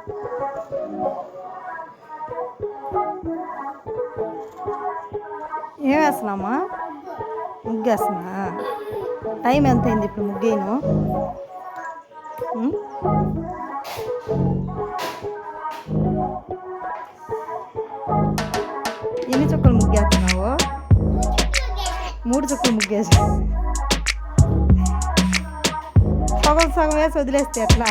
ఏం వేస్తున్నామా? ముగ్గు వేస్తున్నా. టైం ఎంత అయింది ఇప్పుడు ముగ్గేను? ఎన్ని చుక్కలు ముగ్గేస్తున్నావు? 3 చుక్కలు ముగ్గేసి సగం సగం వేసి వదిలేస్తే ఎట్లా?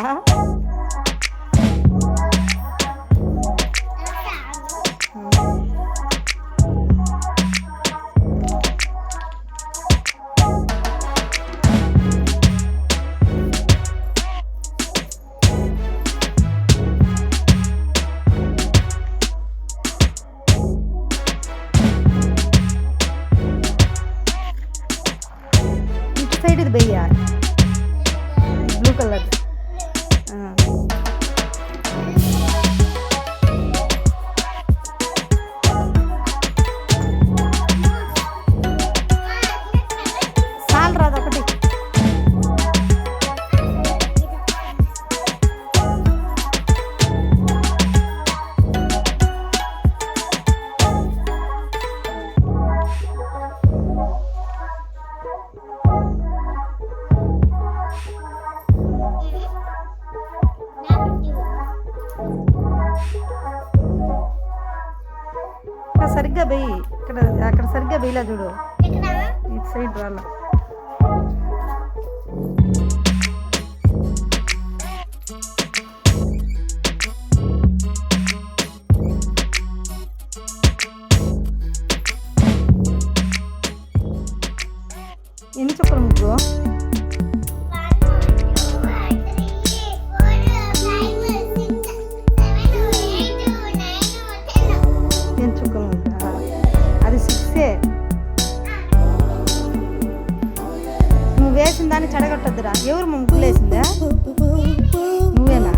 ఇటు సైడ్ ఇది వెయ్యా, బ్లూ కలర్. చాలు రాదు ఒకటి. సరిగ్గా వెయ్యి. ఇక్కడ అక్కడ సరిగ్గా వెయ్యిలా చూడు. ఇటు సైడ్ రాళ్ళ. ఎన్ని చుక్కల ముగ్గు? నువ్వు వేసిన దాన్ని చెడగొట్టద్దురా. ఎవరు ముగ్గులు వేసిందా? నువ్వేనా?